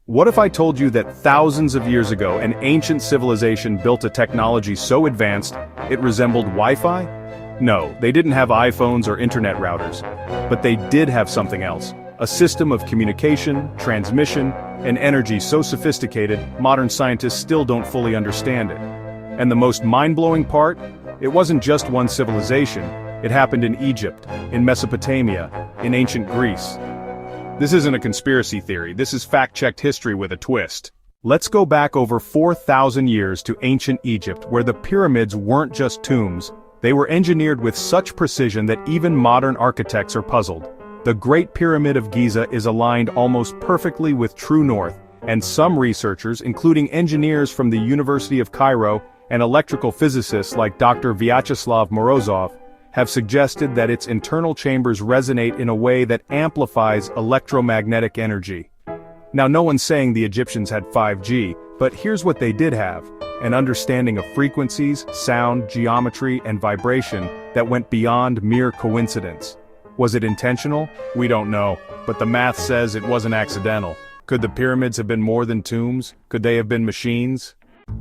What if I told you that thousands of years ago an ancient civilization built a technology so advanced it resembled Wi-Fi? No, they didn't have iPhones or internet routers. But they did have something else. A system of communication, transmission, and energy so sophisticated, modern scientists still don't fully understand it. And the most mind-blowing part? It wasn't just one civilization. It happened in Egypt, in Mesopotamia, in ancient Greece. This isn't a conspiracy theory, this is fact-checked history with a twist. Let's go back over 4,000 years to ancient Egypt, where the pyramids weren't just tombs. They were engineered with such precision that even modern architects are puzzled. The Great Pyramid of Giza is aligned almost perfectly with true north, and some researchers, including engineers from the University of Cairo and electrical physicists like Dr. Vyacheslav Morozov, have suggested that its internal chambers resonate in a way that amplifies electromagnetic energy. Now, no one's saying the Egyptians had 5G, but here's what they did have: an understanding of frequencies, sound, geometry, and vibration that went beyond mere coincidence. Was it intentional? We don't know, but the math says it wasn't accidental. Could the pyramids have been more than tombs? Could they have been machines?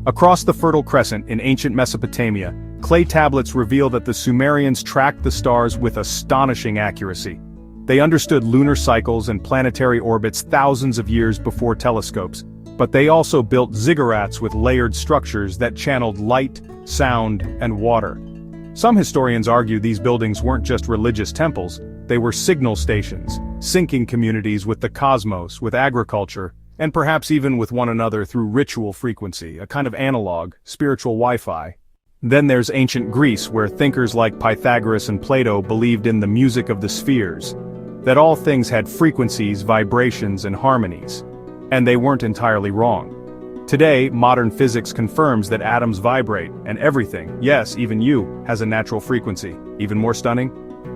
Across the Fertile Crescent in ancient Mesopotamia, clay tablets reveal that the Sumerians tracked the stars with astonishing accuracy. They understood lunar cycles and planetary orbits thousands of years before telescopes, but they also built ziggurats with layered structures that channeled light, sound, and water. Some historians argue these buildings weren't just religious temples, they were signal stations, syncing communities with the cosmos, with agriculture, and perhaps even with one another through ritual frequency, a kind of analog, spiritual Wi-Fi. Then there's ancient Greece, where thinkers like Pythagoras and Plato believed in the music of the spheres, that all things had frequencies, vibrations, and harmonies. And they weren't entirely wrong. Today, modern physics confirms that atoms vibrate, and everything, yes, even you, has a natural frequency. Even more stunning?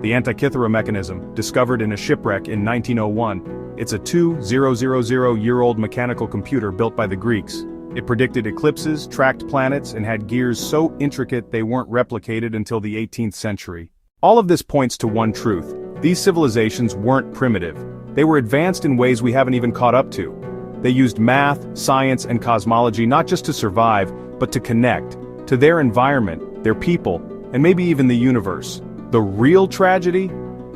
The Antikythera Mechanism, discovered in a shipwreck in 1901, it's a 2,000-year-old mechanical computer built by the Greeks. It predicted eclipses, tracked planets, and had gears so intricate they weren't replicated until the 18th century. All of this points to one truth: these civilizations weren't primitive. They were advanced in ways we haven't even caught up to. They used math, science, and cosmology not just to survive, but to connect to their environment, their people, and maybe even the universe. The real tragedy?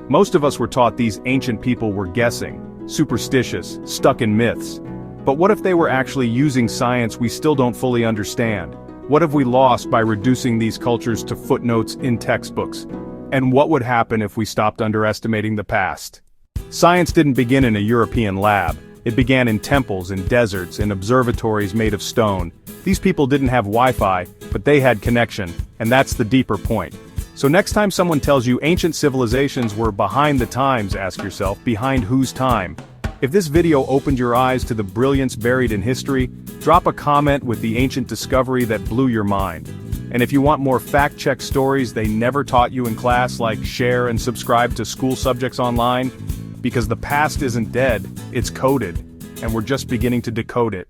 Most of us were taught these ancient people were guessing, superstitious, stuck in myths. But what if they were actually using science we still don't fully understand? What have we lost by reducing these cultures to footnotes in textbooks? And what would happen if we stopped underestimating the past? Science didn't begin in a European lab. It began in temples, in deserts, in observatories made of stone. These people didn't have Wi-Fi, but they had connection, and that's the deeper point. So next time someone tells you ancient civilizations were behind the times, ask yourself, behind whose time? If this video opened your eyes to the brilliance buried in history, drop a comment with the ancient discovery that blew your mind. And if you want more fact-check stories they never taught you in class, like share and subscribe to school subjects online, because the past isn't dead, it's coded, and we're just beginning to decode it.